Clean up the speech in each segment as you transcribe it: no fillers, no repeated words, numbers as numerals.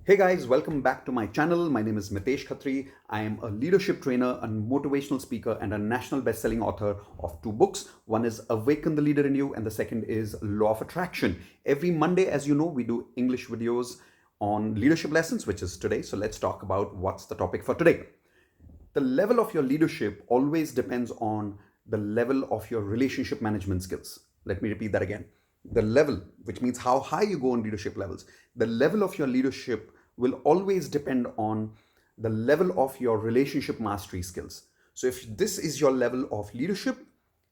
Hey guys, welcome back to my channel. My name is Mitesh Khatri. I am a leadership trainer, a motivational speaker, and a national best-selling author of two books. One is Awaken the Leader in You, and the second is Law of Attraction. Every Monday, as you know, we do English videos on leadership lessons, which is today. So let's talk about what's the topic for today. The level of your leadership always depends on the level of your relationship management skills. Let me repeat that again. The level, which means how high you go on leadership levels, the level of your leadership will always depend on the level of your relationship mastery skills. So if this is your level of leadership,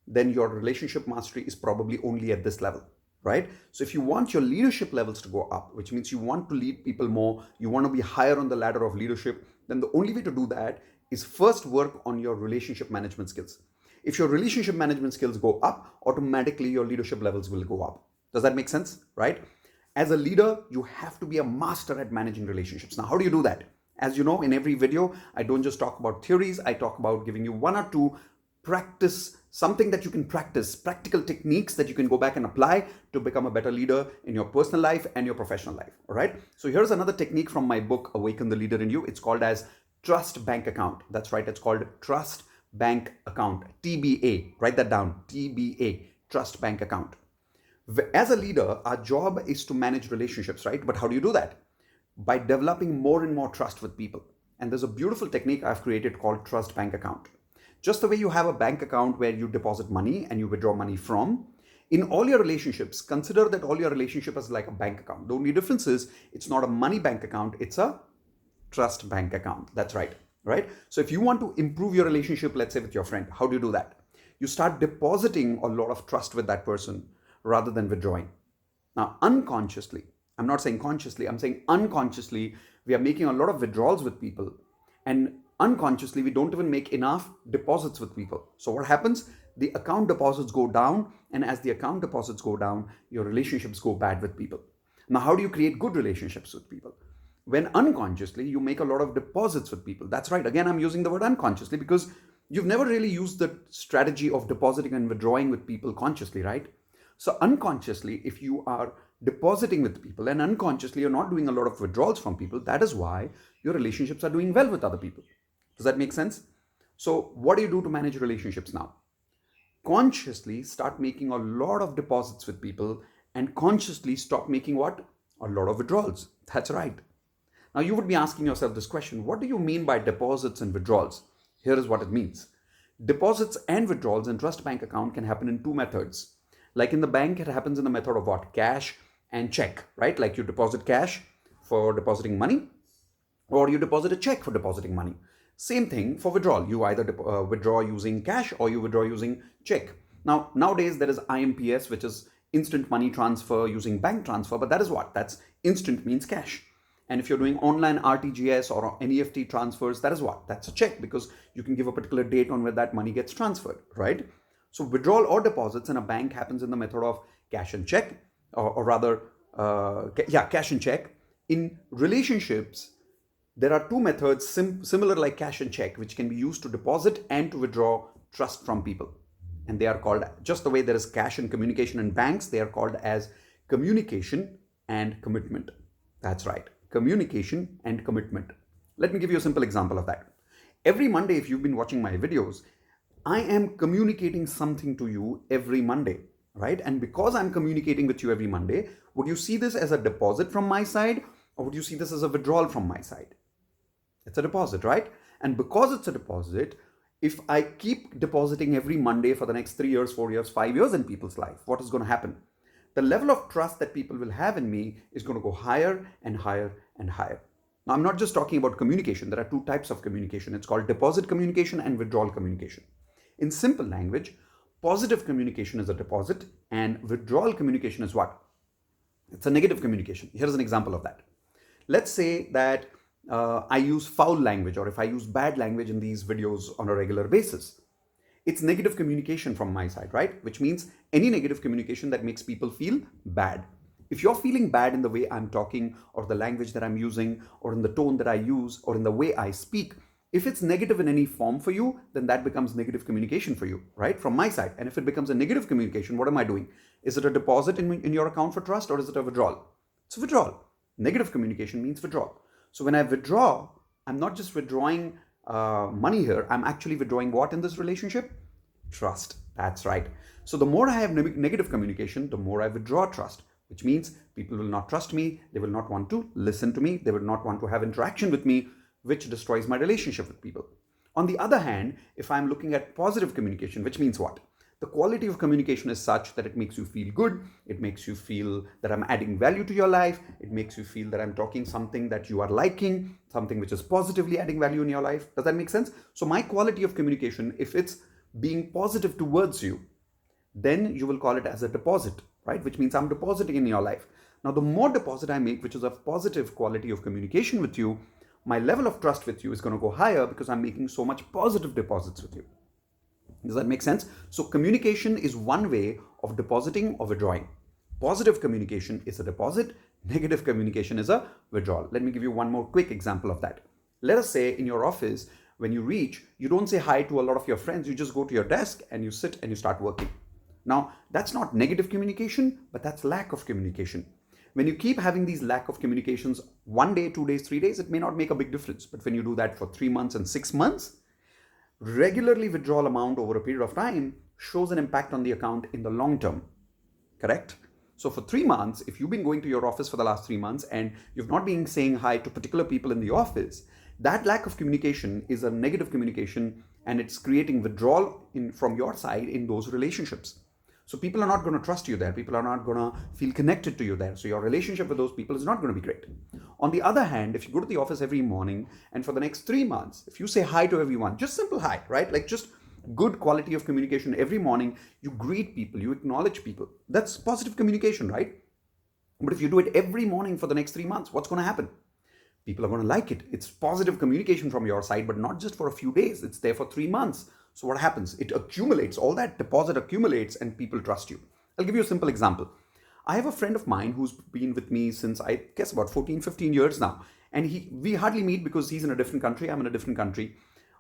then your relationship mastery is probably only at this level, right? So if you want your leadership levels to go up, which means you want to lead people more, you want to be higher on the ladder of leadership, then the only way to do that is first work on your relationship management skills. If your relationship management skills go up, automatically your leadership levels will go up. Does that make sense, right? As a leader, you have to be a master at managing relationships. Now, how do you do that? As you know, in every video, I don't just talk about theories, I talk about giving you one or two practice, something that you can practice, practical techniques that you can go back and apply to become a better leader in your personal life and your professional life. All right. So here's another technique from my book, Awaken the Leader in You. It's called as Trust Bank Account. That's right. It's called Trust Bank Account, TBA. Write that down, TBA, Trust Bank Account. As a leader, our job is to manage relationships, right? But how do you do that? By developing more and more trust with people. And there's a beautiful technique I've created called Trust Bank Account. Just the way you have a bank account where you deposit money and you withdraw money from, in all your relationships, consider that all your relationship is like a bank account. The only difference is it's not a money bank account, it's a trust bank account. That's right, right? So if you want to improve your relationship, let's say with your friend, how do you do that? You start depositing a lot of trust with that person rather than withdrawing. Now, unconsciously, I'm not saying consciously, I'm saying unconsciously, we are making a lot of withdrawals with people. And unconsciously, we don't even make enough deposits with people. So what happens? The account deposits go down. And as the account deposits go down, your relationships go bad with people. Now, how do you create good relationships with people? When unconsciously, you make a lot of deposits with people. That's right. Again, I'm using the word unconsciously because you've never really used the strategy of depositing and withdrawing with people consciously, right? So unconsciously, if you are depositing with people and unconsciously you're not doing a lot of withdrawals from people, that is why your relationships are doing well with other people. Does that make sense? So what do you do to manage relationships now? Consciously start making a lot of deposits with people and consciously stop making what? A lot of withdrawals. That's right. Now you would be asking yourself this question, what do you mean by deposits and withdrawals? Here is what it means. Deposits and withdrawals in trust bank account can happen in two methods. Like in the bank, it happens in the method of what? Cash and check, right? Like you deposit cash for depositing money or you deposit a check for depositing money. Same thing for withdrawal. You either withdraw using cash or you withdraw using check. Now, nowadays there is IMPS, which is instant money transfer using bank transfer, but that is what? That's instant means cash. And if you're doing online RTGS or NEFT transfers, that is what? That's a check because you can give a particular date on where that money gets transferred, right? So withdrawal or deposits in a bank happens in the method of cash and check, or rather, cash and check. In relationships, there are two methods similar like cash and check, which can be used to deposit and to withdraw trust from people. And they are called, just the way there is cash and communication in banks, they are called as communication and commitment. That's right, communication and commitment. Let me give you a simple example of that. Every Monday, if you've been watching my videos, I am communicating something to you every Monday, right? And because I'm communicating with you every Monday, would you see this as a deposit from my side or would you see this as a withdrawal from my side? It's a deposit, right? And because it's a deposit, if I keep depositing every Monday for the next 3 years, 4 years, 5 years in people's life, what is going to happen? The level of trust that people will have in me is going to go higher and higher and higher. Now, I'm not just talking about communication. There are two types of communication. It's called deposit communication and withdrawal communication. In simple language, positive communication is a deposit and withdrawal communication is what? It's a negative communication. Here's an example of that. Let's say that I use foul language or if I use bad language in these videos on a regular basis. It's negative communication from my side, right? Which means any negative communication that makes people feel bad. If you're feeling bad in the way I'm talking or the language that I'm using or in the tone that I use or in the way I speak, if it's negative in any form for you, then that becomes negative communication for you, right? From my side. And if it becomes a negative communication, what am I doing? Is it a deposit in your account for trust or is it a withdrawal? It's a withdrawal. Negative communication means withdrawal. So when I withdraw, I'm not just withdrawing money here, I'm actually withdrawing what in this relationship? Trust. That's right. So the more I have negative communication, the more I withdraw trust, which means people will not trust me, they will not want to listen to me, they will not want to have interaction with me, which destroys my relationship with people. On the other hand, if I'm looking at positive communication, which means what? The quality of communication is such that it makes you feel good, it makes you feel that I'm adding value to your life, it makes you feel that I'm talking something that you are liking, something which is positively adding value in your life. Does that make sense? So my quality of communication, if it's being positive towards you, then you will call it as a deposit, right? Which means I'm depositing in your life. Now, the more deposit I make, which is a positive quality of communication with you, my level of trust with you is going to go higher because I'm making so much positive deposits with you. Does that make sense? So communication is one way of depositing or withdrawing. Positive communication is a deposit. Negative communication is a withdrawal. Let me give you one more quick example of that. Let us say in your office, when you reach, you don't say hi to a lot of your friends. You just go to your desk and you sit and you start working. Now, that's not negative communication, but that's lack of communication. When you keep having these lack of communications 1 day, 2 days, 3 days, it may not make a big difference. But when you do that for 3 months and 6 months, regularly withdrawal amount over a period of time shows an impact on the account in the long term. Correct? So for 3 months, if you've been going to your office for the last 3 months and you've not been saying hi to particular people in the office, that lack of communication is a negative communication and it's creating withdrawal from your side in those relationships. So people are not going to trust you there. People are not going to feel connected to you there. So your relationship with those people is not going to be great. On the other hand, if you go to the office every morning and for the next 3 months, if you say hi to everyone, just simple hi, right? Like just good quality of communication every morning, you greet people, you acknowledge people. That's positive communication, right? But if you do it every morning for the next 3 months, what's going to happen? People are going to like it. It's positive communication from your side, but not just for a few days. It's there for 3 months. So what happens? It accumulates, all that deposit accumulates and people trust you. I'll give you a simple example. I have a friend of mine who's been with me since I guess about 14, 15 years now. And we hardly meet because he's in a different country, I'm in a different country.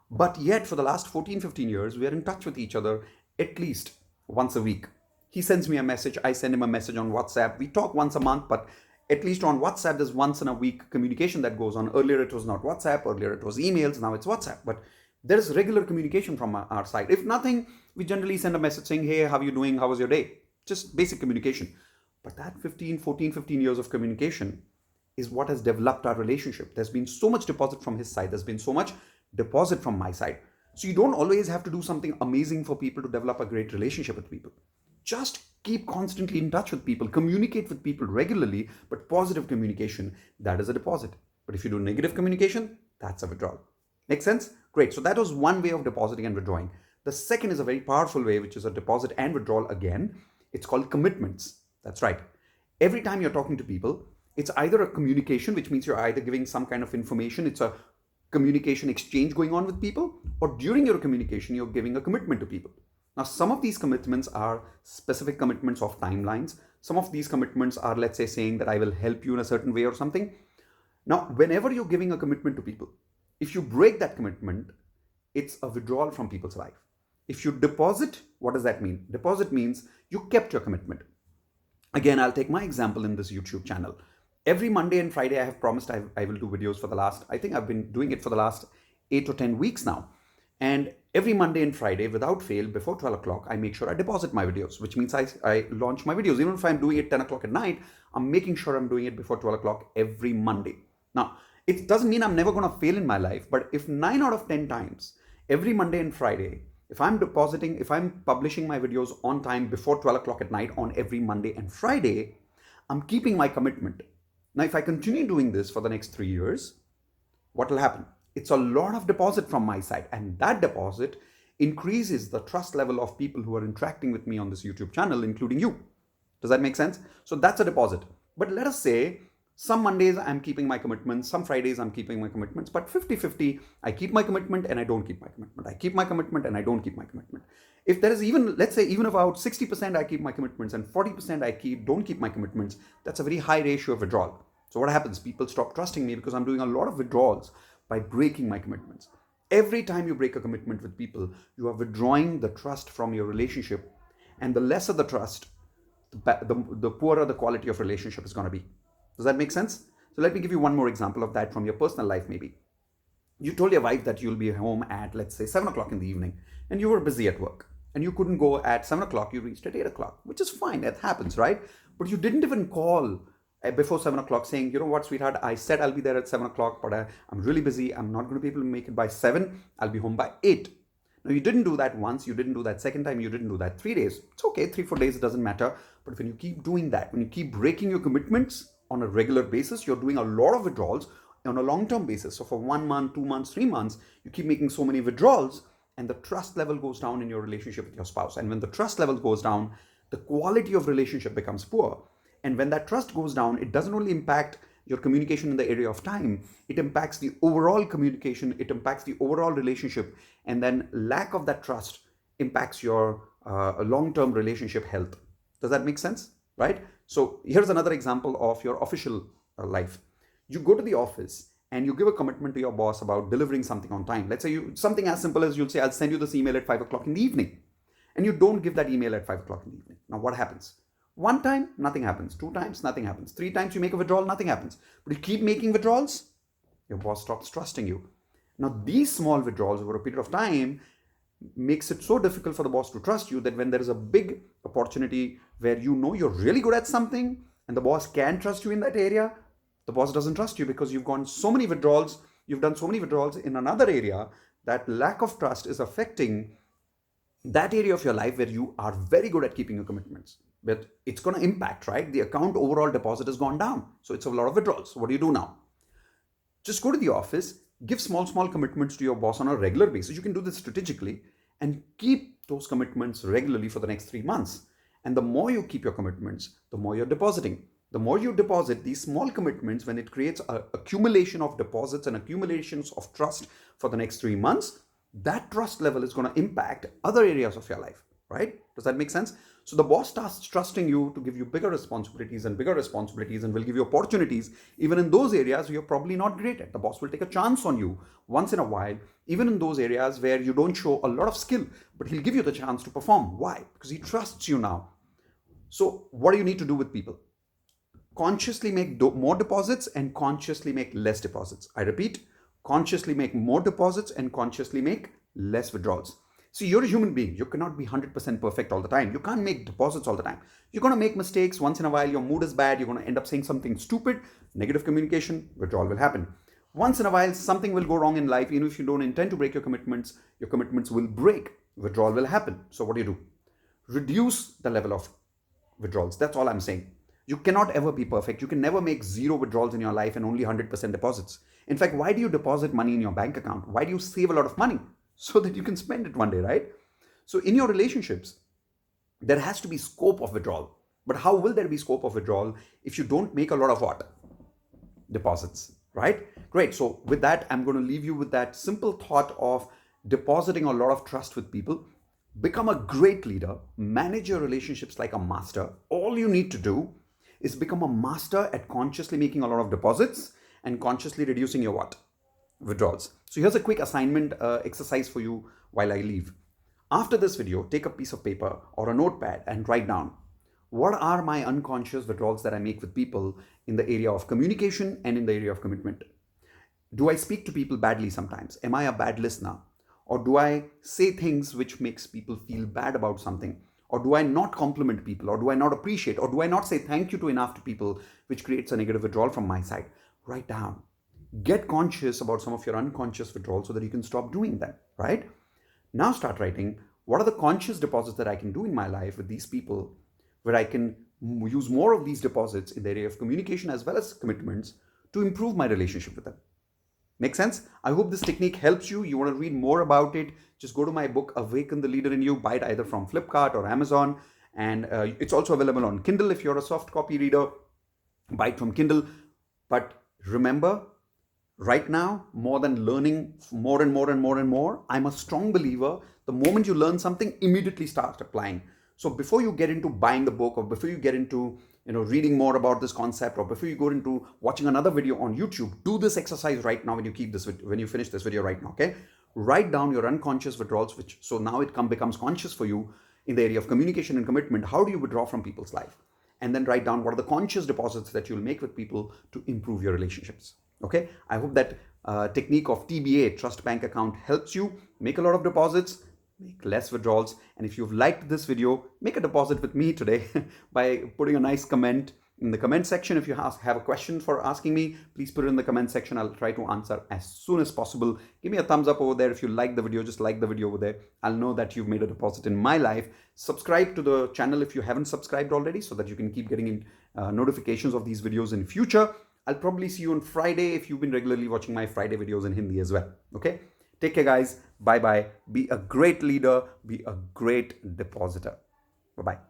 But yet for the last 14, 15 years, we are in touch with each other at least once a week. He sends me a message, I send him a message on WhatsApp. We talk once a month, but at least on WhatsApp, there's once in a week communication that goes on. Earlier it was not WhatsApp, earlier it was emails, now it's WhatsApp. But there is regular communication from our side. If nothing, we generally send a message saying, hey, how are you doing? How was your day? Just basic communication. But that 15 years of communication is what has developed our relationship. There's been so much deposit from his side. There's been so much deposit from my side. So you don't always have to do something amazing for people to develop a great relationship with people. Just keep constantly in touch with people, communicate with people regularly, but positive communication, that is a deposit. But if you do negative communication, that's a withdrawal. Make sense? Great. So that was one way of depositing and withdrawing. The second is a very powerful way, which is a deposit and withdrawal again. It's called commitments. That's right. Every time you're talking to people, it's either a communication, which means you're either giving some kind of information, it's a communication exchange going on with people, or during your communication, you're giving a commitment to people. Now, some of these commitments are specific commitments of timelines. Some of these commitments are, let's say, saying that I will help you in a certain way or something. Now, whenever you're giving a commitment to people, if you break that commitment, it's a withdrawal from people's life. If you deposit, what does that mean? Deposit means you kept your commitment. Again, I'll take my example in this YouTube channel. Every Monday and Friday, I have promised I will do videos for the last, I think I've been doing it for the last 8 or 10 weeks now. And every Monday and Friday, without fail, before 12 o'clock, I make sure I deposit my videos, which means I launch my videos. Even if I'm doing it 10 o'clock at night, I'm making sure I'm doing it before 12 o'clock every Monday. Now, it doesn't mean I'm never going to fail in my life, but if 9 out of 10 times, every Monday and Friday, if I'm publishing my videos on time before 12 o'clock at night on every Monday and Friday, I'm keeping my commitment. Now, if I continue doing this for the next 3 years, what will happen? It's a lot of deposit from my side, and that deposit increases the trust level of people who are interacting with me on this YouTube channel, including you. Does that make sense? So that's a deposit. But let us say some Mondays I'm keeping my commitments, some Fridays I'm keeping my commitments, but 50-50, I keep my commitment and I don't keep my commitment. I keep my commitment and I don't keep my commitment. If there is even, let's say, even about 60% I keep my commitments and 40% don't keep my commitments, that's a very high ratio of withdrawal. So what happens? People stop trusting me because I'm doing a lot of withdrawals by breaking my commitments. Every time you break a commitment with people, you are withdrawing the trust from your relationship, and the lesser the trust, the poorer the quality of relationship is going to be. Does that make sense? So let me give you one more example of that from your personal life maybe. You told your wife that you'll be home at, let's say, 7 o'clock in the evening, and you were busy at work. And you couldn't go at 7 o'clock, you reached at 8 o'clock, which is fine, it happens, right? But you didn't even call before 7 o'clock saying, you know what, sweetheart, I said I'll be there at 7 o'clock, but I'm really busy. I'm not going to be able to make it by 7. I'll be home by 8. Now, you didn't do that once, you didn't do that second time, you didn't do that 3 days. It's okay, 3-4 days, it doesn't matter. But when you keep doing that, when you keep breaking your commitments on a regular basis, you're doing a lot of withdrawals on a long-term basis. So for 1 month, 2 months, 3 months, you keep making so many withdrawals, and the trust level goes down in your relationship with your spouse. And when the trust level goes down, the quality of relationship becomes poor. And when that trust goes down, it doesn't only impact your communication in the area of time, it impacts the overall communication, it impacts the overall relationship, and then lack of that trust impacts your long-term relationship health. Does that make sense? Right? So here's another example of your official life. You go to the office and you give a commitment to your boss about delivering something on time. Let's say something as simple as you'll say, I'll send you this email at 5 o'clock in the evening. And you don't give that email at 5 o'clock in the evening. Now what happens? 1 time, nothing happens. 2 times, nothing happens. 3 times you make a withdrawal, nothing happens. But you keep making withdrawals, your boss stops trusting you. Now these small withdrawals over a period of time makes it so difficult for the boss to trust you that when there is a big opportunity where you know you're really good at something and the boss can trust you in that area, the boss doesn't trust you because you've done so many withdrawals in another area. That lack of trust is affecting that area of your life where you are very good at keeping your commitments. But it's going to impact, right? The account overall deposit has gone down. So it's a lot of withdrawals. So what do you do now? Just go to the office, give small commitments to your boss on a regular basis. You can do this strategically and keep those commitments regularly for the next 3 months. And the more you keep your commitments, the more you're depositing. The more you deposit these small commitments, when it creates an accumulation of deposits and accumulations of trust for the next 3 months, that trust level is going to impact other areas of your life, right? Does that make sense? So the boss starts trusting you to give you bigger responsibilities and will give you opportunities even in those areas where you're probably not great at. The boss will take a chance on you once in a while, even in those areas where you don't show a lot of skill, but he'll give you the chance to perform. Why? Because he trusts you now. So what do you need to do with people? Consciously make more deposits and consciously make less deposits. I repeat, consciously make more deposits and consciously make less withdrawals. See, you're a human being. You cannot be 100% perfect all the time. You can't make deposits all the time. You're going to make mistakes. Once in a while, your mood is bad. You're going to end up saying something stupid. Negative communication, withdrawal will happen. Once in a while, something will go wrong in life. Even if you don't intend to break your commitments will break. Withdrawal will happen. So what do? Reduce the level of withdrawals. That's all I'm saying. You cannot ever be perfect. You can never make 0 withdrawals in your life and only 100% deposits. In fact, why do you deposit money in your bank account? Why do you save a lot of money? So that you can spend it one day, right? So in your relationships, there has to be scope of withdrawal. But how will there be scope of withdrawal if you don't make a lot of what? Deposits, right? Great. So with that, I'm going to leave you with that simple thought of depositing a lot of trust with people. Become a great leader. Manage your relationships like a master. All you need to do is become a master at consciously making a lot of deposits and consciously reducing your what? Withdrawals. So here's a quick assignment exercise for you while I leave. After this video, take a piece of paper or a notepad and write down, what are my unconscious withdrawals that I make with people in the area of communication and in the area of commitment? Do I speak to people badly sometimes? Am I a bad listener? Or do I say things which makes people feel bad about something? Or do I not compliment people? Or do I not appreciate? Or do I not say thank you to enough to people, which creates a negative withdrawal from my side? Write down. Get conscious about some of your unconscious withdrawals so that you can stop doing them, right? Now start writing, what are the conscious deposits that I can do in my life with these people where I can use more of these deposits in the area of communication as well as commitments to improve my relationship with them. Make sense? I hope this technique helps you. You want to read more about it, just go to my book, Awaken the Leader in You, buy it either from Flipkart or Amazon. And it's also available on Kindle if you're a soft copy reader. Buy it from Kindle. But remember, right now, more than learning more and more, I'm a strong believer. The moment you learn something, immediately start applying. So before you get into buying the book or before you get into reading more about this concept or before you go into watching another video on YouTube, do this exercise right now when you finish this video right now, okay? Write down your unconscious withdrawals, so now it becomes conscious for you in the area of communication and commitment. How do you withdraw from people's life? and then write down what are the conscious deposits that you'll make with people to improve your relationships. Okay, I hope that technique of TBA, trust bank account, helps you make a lot of deposits, make less withdrawals. And if you've liked this video, make a deposit with me today by putting a nice comment in the comment section. If you have a question for asking me, please put it in the comment section. I'll try to answer as soon as possible. Give me a thumbs up over there if you like the video. Just like the video over there. I'll know that you've made a deposit in my life. Subscribe to the channel if you haven't subscribed already, so that you can keep getting notifications of these videos in future. I'll probably see you on Friday if you've been regularly watching my Friday videos in Hindi as well. Okay? Take care, guys. Bye-bye. Be a great leader. Be a great depositor. Bye-bye.